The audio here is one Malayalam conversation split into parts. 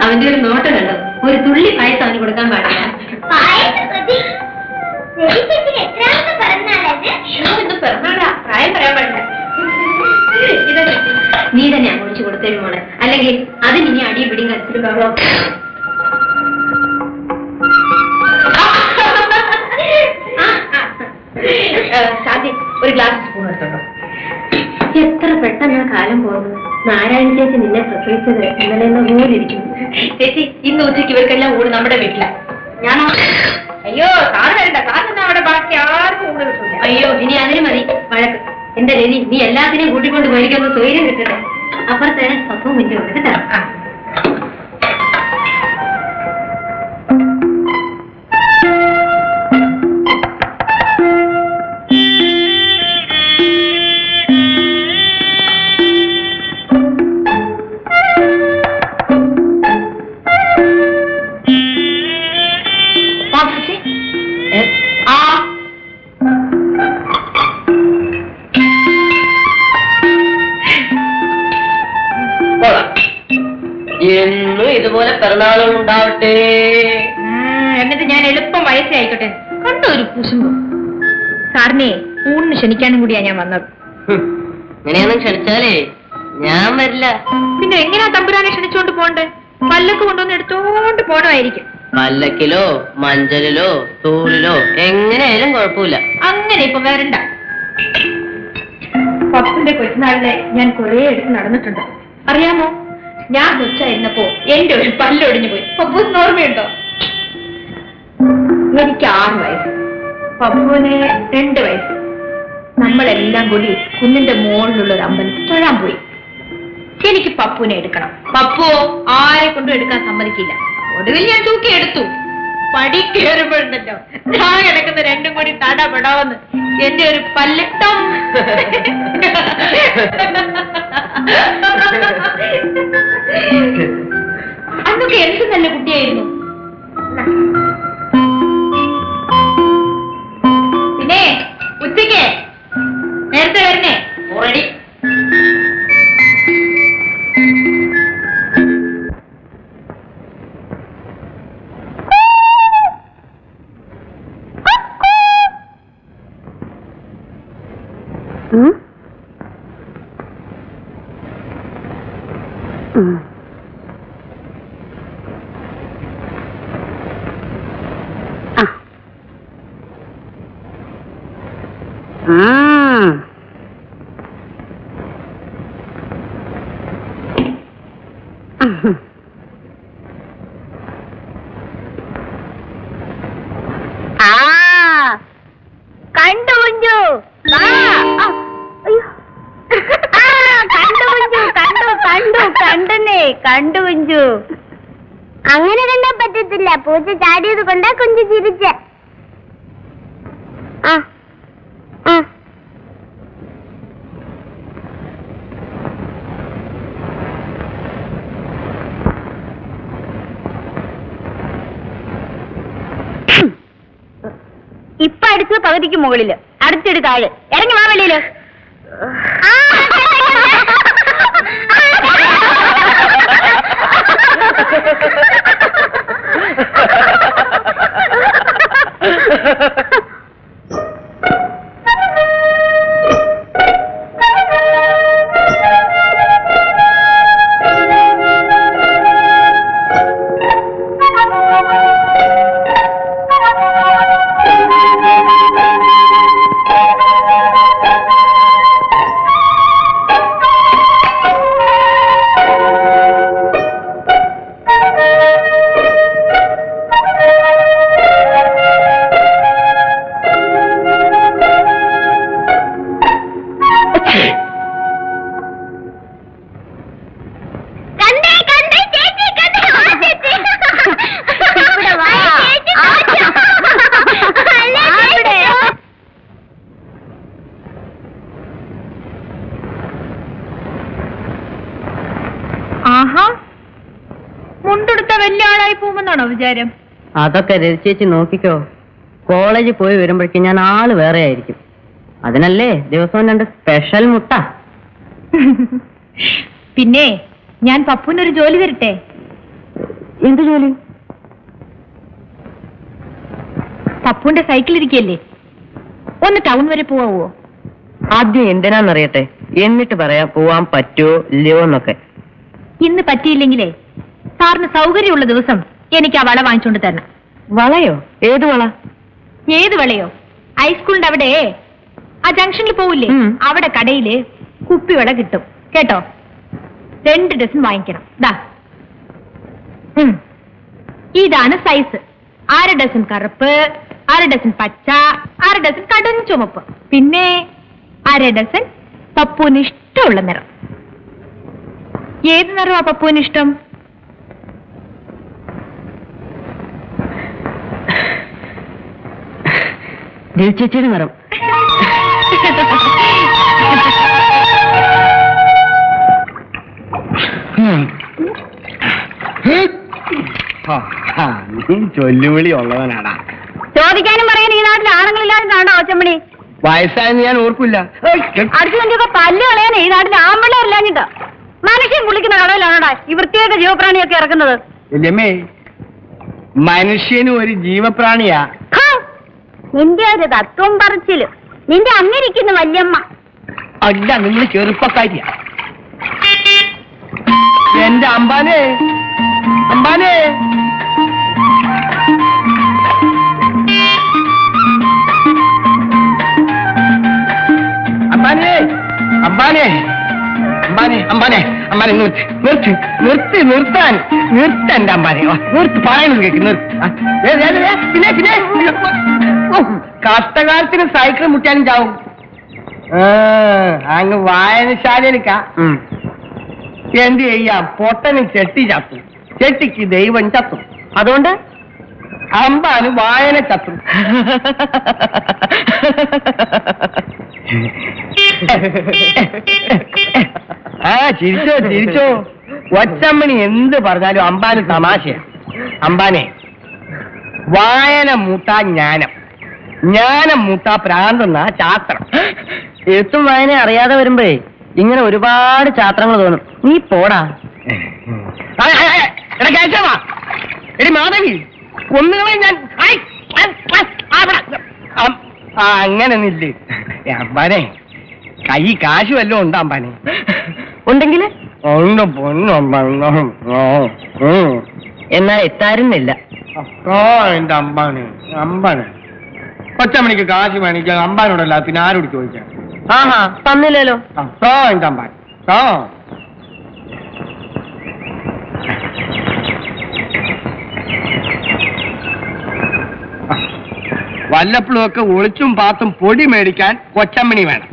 അവന്റെ ഒരു നോട്ടം കണ്ടോ? ഒരു തുള്ളി പായസം അവന് കൊടുക്കാൻ പാടില്ല. പിറന്നാളാ, പ്രായം പറയാൻ പാടില്ല. നീ തന്നെ അങ്ങോട്ട് കൊടുത്തേരും മോളെ, അല്ലെങ്കിൽ അതിന് ഇനി അടിയും പിടിയും കത്തിരി ബഹളോ. സാധ്യ ഒരു ഗ്ലാസ് സ്പൂൺ എടുത്തോട്ടോ. എത്ര പെട്ടെന്ന് കാലം പോകുന്നു. നാരായണ ചേച്ചി നിന്നെ പ്രസവിച്ചത് ഇന്നലെ പോലെ ഇരിക്കുന്നു. ചേച്ചി, ഇന്ന് ഉച്ചയ്ക്ക് ഇവർക്കെല്ലാം ഊണ് നമ്മുടെ വീട്ടില. ഞാനോ? അയ്യോ, സാറ് വരണ്ട. സാറിന് അവിടെ ബാക്കി ആർക്കും ഊണ് കിട്ടില്ല. അയ്യോ, ഇനി അതിന് മതി വഴക്ക്. എന്റെ രവി, നീ എല്ലാത്തിനെയും കൂട്ടിക്കൊണ്ട് മേടിക്കൊന്ന് സ്വൈര്യം കിട്ടട്ടെ. അപ്പുറത്തെ സ്വപ്പം മുന്നേ ഉണ്ട് കേട്ടോ. എന്നും ഇതുപോലെ പിറന്നാളുകൾ ഉണ്ടാവട്ടെ. എന്നിട്ട് ഞാൻ എളുപ്പം വയസ്സായിക്കോട്ടെ. കണ്ടോ ഒരു കുശുമ്പ്. സാറിനെ ഊണിന് ക്ഷണിക്കാനും കൂടിയാ ഞാൻ വന്നത്. ഇങ്ങനെയൊന്നും ക്ഷണിച്ചാലേ ഞാൻ വരില്ല. പിന്നെ എങ്ങനെയാ തമ്പുരാനെ ക്ഷണിച്ചോണ്ട് പോണ്ടേ? പല്ലക്ക് കൊണ്ടുവന്ന് എടുത്തോണ്ട് പോണമായിരിക്കും. പല്ലക്കിലോ മഞ്ചലിലോ തൂളിലോ എങ്ങനെയായാലും കുഴപ്പമില്ല. അങ്ങനെ ഇപ്പൊ വരണ്ട. പപ്പന്റെ കൊച്ചുനാളിലെ ഞാൻ കുറെ എടുത്ത് നടന്നിട്ടുണ്ട്. അറിയാമോ, ഞാൻ കൊച്ചായിരുന്നപ്പോ എന്റെ ഒരു പല്ലൊടിഞ്ഞു പോയി. പപ്പൂസിന് ഓർമ്മയുണ്ടോ? എനിക്ക് 6 വയസ്സ്, പപ്പുവിന് 2 വയസ്സ്. നമ്മളെല്ലാം കൂടി കുന്നിന്റെ മുകളിലുള്ള ഒരു അമ്പലത്തിൽ തൊഴാൻ പോയി. എനിക്ക് പപ്പുവിനെ എടുക്കണം. പപ്പുവോ ആരെ കൊണ്ടും എടുക്കാൻ സമ്മതിക്കില്ല. ഒടുവിൽ ഞാൻ തൂക്കി എടുത്തു. പടി കയറുമ്പോഴുണ്ടല്ലോ ഞാൻ കിടക്കുന്ന 2ഉം കൂടി തടപെടാവെന്ന് എന്റെ ഒരു പല്ലട്ടം. അന്നൊക്കെ എന്ത് നല്ല കുട്ടിയായിരുന്നു. പിന്നെ ഉച്ചയ്ക്ക് നേരത്തെ വരണേ. ഓൾറെഡി കണ്ടു കുഞ്ചു, കണ്ടു കണ്ടു കുഞ്ചു. അങ്ങനെ കണ്ടാ പറ്റത്തില്ല. പൂച്ച ചാടിയത് കൊണ്ടാ കുഞ്ചു ചിരിച്ച. ഇപ്പൊ അടുത്ത് പകുതിക്ക് മുകളില്, അടുത്തിട് താഴെ. ഇറങ്ങി വാ വെളിയില്. മുണ്ടെടുത്ത വലിയ ആളായി പോകുമെന്നാണോ വിചാരം? അതൊക്കെ രചിച്ചേച്ചി നോക്കിക്കോ. കോളേജിൽ പോയി വരുമ്പോഴേക്കും ഞാൻ ആള് വേറെ ആയിരിക്കും. അതിനല്ലേ ദിവസവും 2 സ്പെഷ്യൽ മുട്ട. പിന്നെ ഞാൻ പപ്പുവിനൊരു ജോലി തരട്ടെ? എന്ത് ജോലി? പപ്പുന്റെ സൈക്കിൾ ഇരിക്കല്ലേ, ഒന്ന് ടൗൺ വരെ പോവാവോ? ആദ്യം എന്തിനാന്നറിയട്ടെ, എന്നിട്ട് പറയാം പോവാൻ പറ്റുമോ ഇല്ലയോ എന്നൊക്കെ. ഇന്ന് പറ്റിയില്ലെങ്കിലേ സാറിന് സൗകര്യമുള്ള ദിവസം എനിക്ക് ആ വള വാങ്ങിച്ചോണ്ട് തരണം. വളയോ? ഏത് വള? ഏത് വളയോ? ഹൈസ്കൂളിന്റെ അവിടെ ആ ജംഗ്ഷനിൽ പോവില്ലേ, അവിടെ കടയില് കുപ്പിവള കിട്ടും കേട്ടോ. 2 ഡസൻ വാങ്ങിക്കണം. ദാ ഇതാണ് സൈസ്. 1/2 ഡസൻ കറുപ്പ്, 1/2 ഡസൻ പച്ച, 1/2 ഡസൻ കടും ചുമപ്പ്, പിന്നെ 1/2 ഡസൻ പപ്പുവിന് ഇഷ്ടമുള്ള നിറം. ഏത് നിറമാ പപ്പുവിന് ഇഷ്ടം? ചേച്ചിയുടെ നിറം. നീ ചൊല്ലുവിളി ഉള്ളവനാടാ. ചോദിക്കാനും പറയാൻ ഈ നാട്ടിൽ ആണുങ്ങളില്ലാണ്ടാണോ ഒച്ചമണി? വയസ്സായെന്ന് ഞാൻ ഓർക്കില്ല. അടുത്ത് വേണ്ടിയൊക്കെ പല്ല് കളയാൻ ഈ നാട്ടിൽ ആമ്പിള്ളേരില്ലാഞ്ഞിട്ടോ. മനുഷ്യൻ കുളിക്കുന്ന കടവിലാണോടാ ഈ വൃത്തിയായിട്ട ജീവപ്രാണിയൊക്കെ ഇറക്കുന്നത്? വല്യമ്മേ, മനുഷ്യനും ഒരു ജീവപ്രാണിയാ. നിന്റെ ഒരു തത്വം പറിച്ചില്. നിന്റെ അങ്ങിരിക്കുന്നു വല്യമ്മ. അല്ല, നിങ്ങൾ ചെറുപ്പക്കാരിയാ. എന്റെ അമ്പാനെ, അമ്പാനെ, അമ്പാനെ, അമ്പാനെ, അമ്പാനെ, അമ്പാനെ, അമ്പാനെ, നിർത്ത്, നിർത്ത്, നിർത്താൻ, നിർത്തന്റെ അമ്പാനെ, നിർത്ത്, പറയുന്നത് കേക്ക്, നിർത്ത്. പിന്നെ കഷ്ടകാലത്തിന് സൈക്കിൾ മുറ്റാനും ചാവും. അങ്ങ് വായനശാലയിലേക്കാ. എന്ത് ചെയ്യാം, പൊട്ടന് ചെട്ടി ചത്തും, ചെട്ടിക്ക് ദൈവം ചത്തും, അതുകൊണ്ട് അമ്പാന് വായന ചത്തും. ചിരിച്ചോ ചിരിച്ചോ. ഒച്ചമ്മണി എന്ത് പറഞ്ഞാലും അമ്പാന് തമാശയാ. അമ്പാനെ, വായന മൂട്ടാ ജ്ഞാനം, ജ്ഞാനം മൂട്ടാ പ്രാന്തെന്നാ ശാസ്ത്രം. എഴുത്തും വായന അറിയാതെ വരുമ്പോഴേ ഇങ്ങനെ ഒരുപാട് ചാത്രങ്ങൾ തോന്നും. നീ പോടാ. എടി മാധവി, ഒന്നുകളെ ഞാൻ അങ്ങനെ നില്ലേ. അമ്പാനെ, കൈ കാശ് വല്ലതും ഉണ്ടോ അമ്പാനെ? ഉണ്ടെങ്കിൽ ഉണ്ട് പൊന്നമ്പാ. എന്നാ എത്താരുന്നില്ല. എന്റെ അമ്പാനെ, അമ്പാനെ, കൊച്ചമ്മണിക്ക് കാശ് മേടിക്കാൻ അമ്പാനോടല്ല, പിന്നെ ആരോട് ചോദിക്കാം? ആഹാ, തന്നില്ലല്ലോ. എന്റെ അമ്പാൻ വല്ലപ്പോഴും ഒക്കെ ഒളിച്ചും പാത്തും പൊടി മേടിക്കാൻ കൊച്ചമ്മണി വേണം.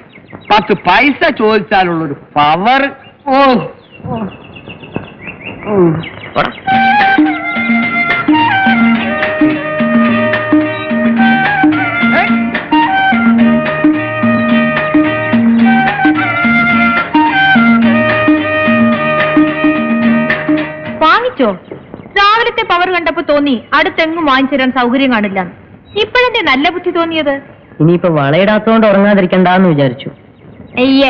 10 പൈസ ചോദിച്ചാലുള്ളൊരു പവർ. ഓ വാങ്ങിച്ചോ? രാവിലത്തെ പവർ കണ്ടപ്പോ തോന്നി അടുത്തെങ്ങും വാങ്ങിച്ചു തരാൻ സൗകര്യം കാണില്ല. ഇപ്പോഴെന്തേ നല്ല ബുദ്ധി തോന്നിയത്? ഇനിയിപ്പോ വളയിടാത്തോണ്ട് ഉറങ്ങാതിരിക്കണ്ടെന്ന് വിചാരിച്ചു. അയ്യേ,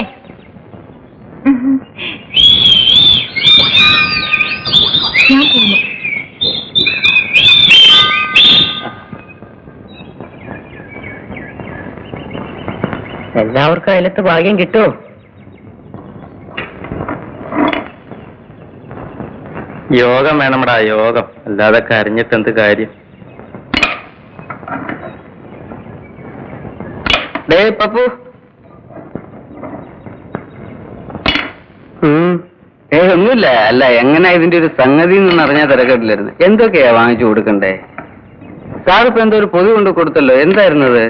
ഞാൻ പോന്നു. എല്ലാവർക്കും അതിലത്ത് ഭാഗ്യം കിട്ടുമോ? യോഗം വേണമടാ, യോഗം. അല്ലാതെ കരഞ്ഞിട്ട് എന്ത് കാര്യം? ഡേ പപ്പു. ഒന്നുമില്ല. അല്ല, എങ്ങനെ ഇതിന്റെ ഒരു സംഗതി എന്ന് അറിഞ്ഞാൽ തിരക്കില്ലായിരുന്നു. എന്തൊക്കെയാ വാങ്ങിച്ചു കൊടുക്കണ്ടേ? സാറിപ്പോ എന്തോ ഒരു പൊതി കൊണ്ട് കൊടുത്തല്ലോ, എന്തായിരുന്നത്?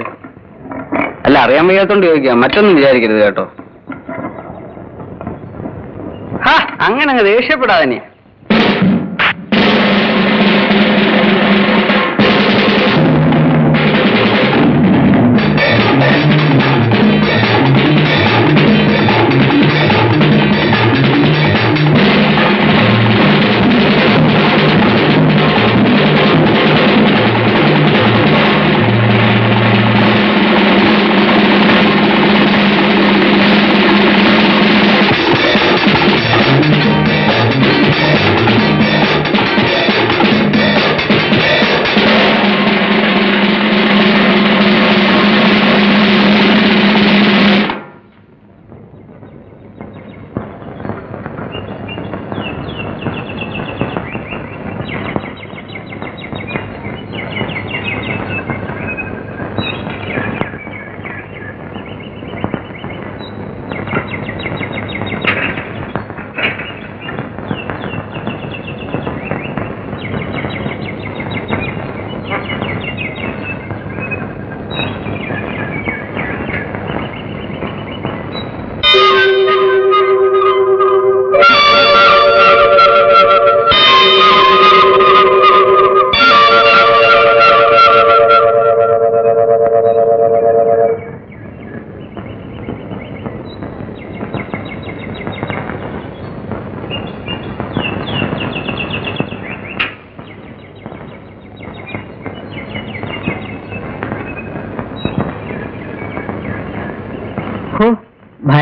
അല്ല, അറിയാൻ വയ്യാത്തോണ്ട് ചോദിക്കാം, മറ്റൊന്നും വിചാരിക്കരുത് കേട്ടോ. അങ്ങനെ അങ്ങ് ദേഷ്യപ്പെടാതെ.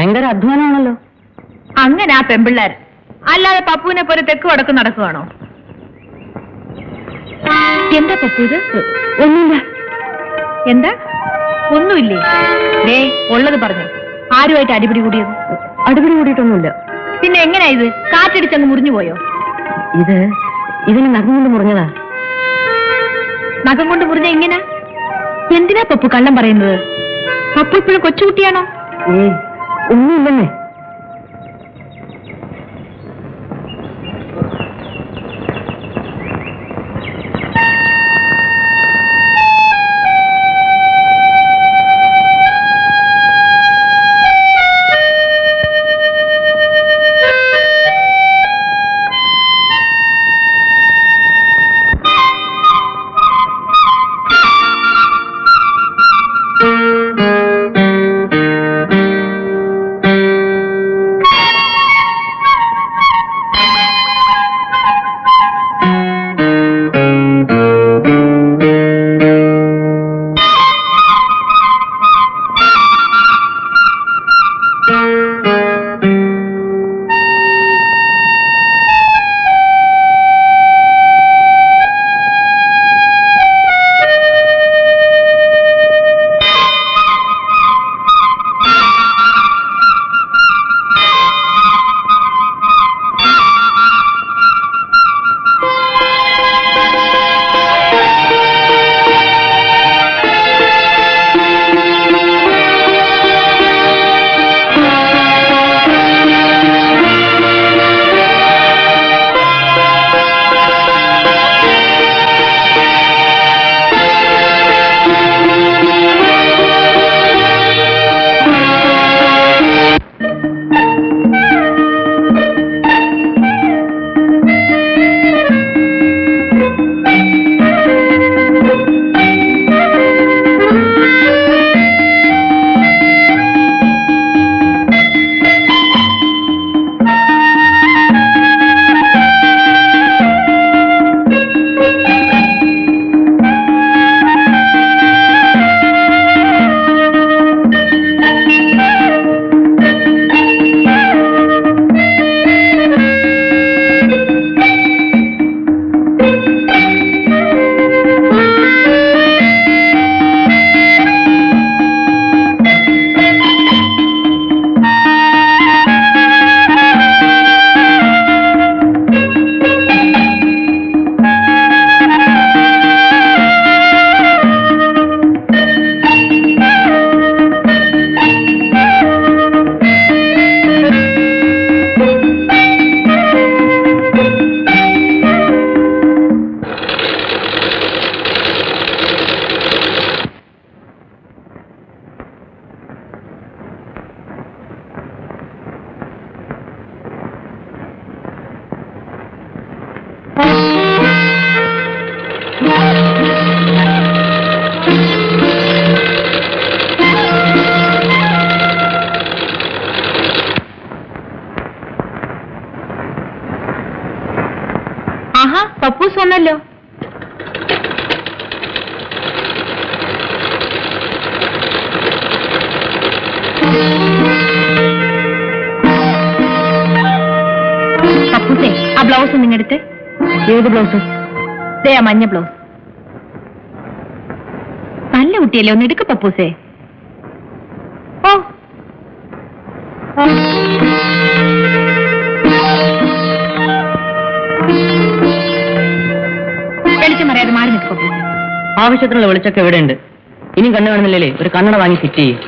ഭയങ്കര അധ്വാനമാണല്ലോ. അങ്ങനെ ആ പെമ്പിള്ളേർ, അല്ലാതെ പപ്പുവിനെ പോലെ തെക്ക് വടക്ക് നടക്കുവാണോ? എന്താ പപ്പു ഇത്? ഒന്നുമില്ല. എന്താ ഒന്നുമില്ലേ? ദേ ഉള്ളത് പറഞ്ഞു. ആരുമായിട്ട് അടിപിടി കൂടിയത്? അടിപിടി കൂടിയിട്ടൊന്നുമില്ല. പിന്നെ എങ്ങനെയാ ഇത്? കാറ്റടിച്ചങ്ങ് മുറിഞ്ഞു പോയോ? ഇതിന് നഖം കൊണ്ട് മുറിഞ്ഞതാ. നഖം കൊണ്ട് മുറിഞ്ഞ എങ്ങനെ? എന്തിനാ പപ്പു കള്ളം പറയുന്നത്? പപ്പു ഇപ്പോഴും കൊച്ചുകുട്ടിയാണോ? ഒന്നുമില്ലെന്നേ. ആഹാ, പപ്പൂസ് വന്നല്ലോ. പപ്പൂസേ, ആ ബ്ലൗസ് നിങ്ങടുത്ത്. ഏത് ബ്ലൗസ്? ദേ ആ മഞ്ഞ ബ്ലൗസ്. നല്ല കുട്ടിയല്ലേ, ഒന്ന് എടുക്ക പപ്പൂസേ. ഓ വെളിച്ചം അറിയാതെ മാറി നിൽക്കും പപ്പൂസേ. ആവശ്യത്തിനുള്ള വെളിച്ചൊക്കെ എവിടെ ഉണ്ട്? ഇനി കണ്ണു കാണുന്നില്ലല്ലേ, ഒരു കണ്ണട വാങ്ങി ഫിറ്റ് ചെയ്യും.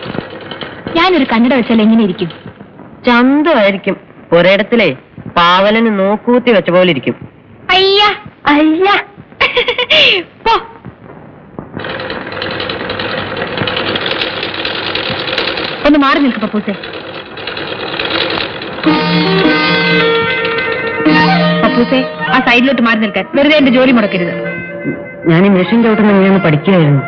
ഞാനൊരു കന്നഡ വെച്ചാൽ എങ്ങനെ ഇരിക്കും? ചന്തമായിരിക്കും. ഒരിടത്തിലെ പാവലന് നോക്കൂത്തി വെച്ച പോലെ ഇരിക്കും. അയ്യ അയ്യ പോ. ഒന്ന് മാറി നിൽക്കും പപ്പൂസേ. പപ്പൂസേ, ആ സൈഡിലോട്ട് മാറി നിൽക്കാൻ. വെറുതെ എന്റെ ജോലി മുടക്കരുത്. ഞാൻ ഈ മെഷീൻ ചവിട്ടുന്ന എങ്ങനെയൊന്ന് പഠിക്കുകയായിരുന്നു.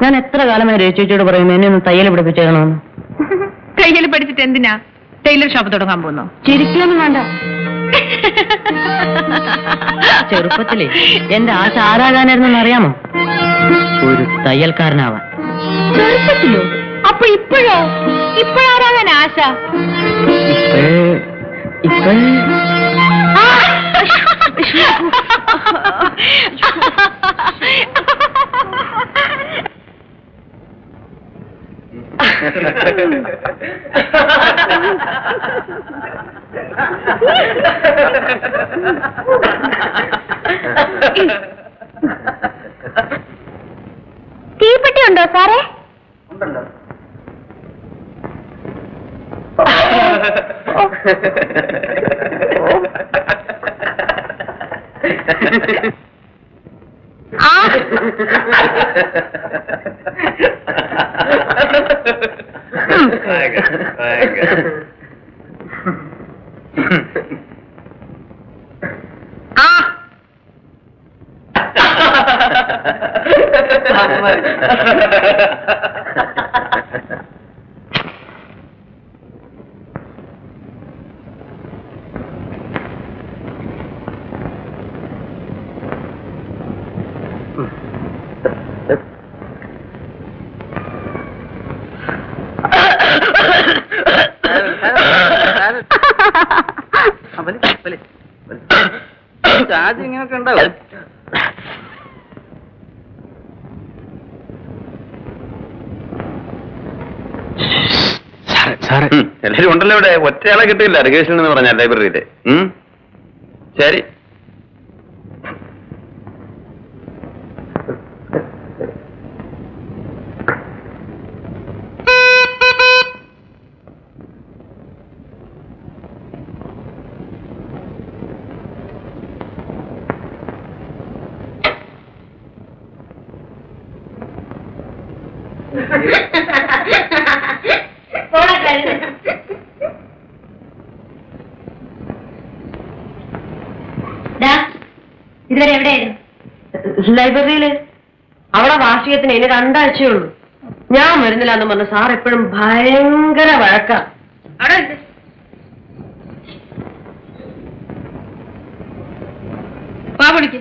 ഞാൻ എത്ര കാലമായി രചിച്ചോട് പറയുന്നു എന്നെ ഒന്ന് തയ്യൽ പഠിപ്പിച്ചേക്കണമെന്ന്. തയ്യൽ പഠിച്ചിട്ട് എന്തിനാ ടൈലർ ഷോപ്പ് തുടങ്ങാൻ പോകുന്നു? ചിരിക്കൊന്നും വേണ്ട. ചെറുപ്പത്തിലേ എന്റെ ആശ ആരാകാനായിരുന്നെന്ന് അറിയാമോ? ഒരു തയ്യൽക്കാരനാവാൻ. ചെറുപ്പത്തിലോ? അപ്പൊ ഇപ്പോഴോ? ഇപ്പോഴാരാകാൻ ആശ? ഇപ്പഴേ തീപ്പെട്ടി ഉണ്ടോ സാറേ? ഇങ്ങനെയൊക്കെ ഉണ്ടാവും. എല്ലാരും ഉണ്ടല്ലോ ഇവിടെ. ഒറ്റയാളെ കിട്ടിയില്ല റിഗേഷൻ എന്ന് പറഞ്ഞ ലൈബ്രറിയില്. ശരി. ഇതുവരെ എവിടെയായിരുന്നു? ലൈബ്രറിയില്. അവിടെ വാർഷികത്തിന് ഇനി 2 ആഴ്ചയുള്ളൂ. ഞാൻ വരുന്നില്ല എന്ന് പറഞ്ഞു സാർ എപ്പോഴും ഭയങ്കര വഴക്കാ. അവിടെ ഉണ്ട്. വാ വിളിക്ക്.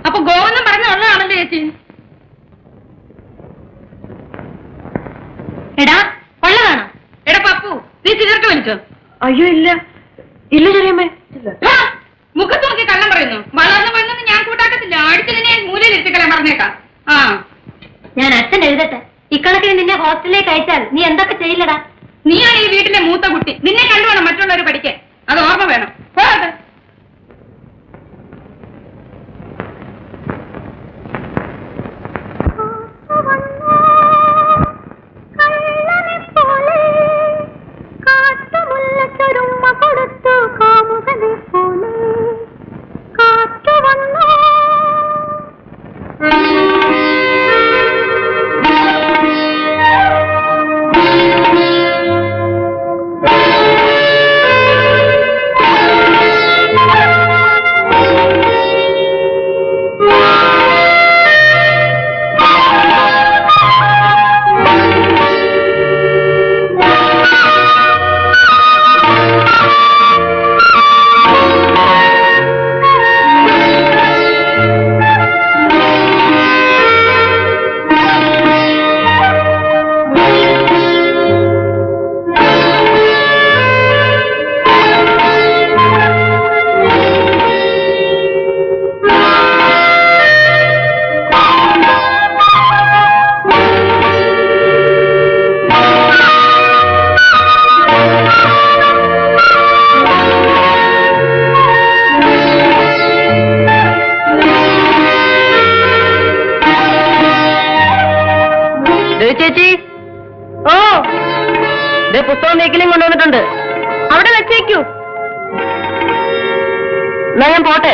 അപ്പൊ ഗോവെന്നും പറഞ്ഞുള്ളതാണല്ലോ ചേച്ചി. എടാ ഉള്ളതാണോ? എടാ പപ്പു, നീ സിഗരറ്റ് വലിച്ചോ? അയ്യോ ഇല്ല ഇല്ല ചെറിയമ്മേ. മുഖത്ത് നോക്കി കള്ളം പറയുന്നു. വളർന്നു വീഴുന്നത് ഞാൻ കൂട്ടാക്കത്തില്ല. അടിച്ചതിനെ മൂലയിൽ ഇരുത്തിക്കളയാൻ പറഞ്ഞേക്കാം. ഞാൻ അച്ഛൻ എഴുതട്ടെ. ഇക്കണക്കിന് നിന്നെ ഹോസ്റ്റലിലേക്ക് അയച്ചാൽ നീ എന്തൊക്കെ ചെയ്യില്ലടാ? നീയാണ് ഈ വീട്ടിലെ മൂത്ത കുട്ടി. നിന്നെ കണ്ടുവേണം മറ്റുള്ളവർ പഠിക്കാൻ. അത് ഓർമ്മ വേണം. പോകട്ടെ. ചേച്ചി, ഓ പുസ്തകം നീക്കലും കൊണ്ടുവന്നിട്ടുണ്ട്. അവിടെ വെച്ചേക്കൂ. എന്നാ ഞാൻ പോട്ടെ.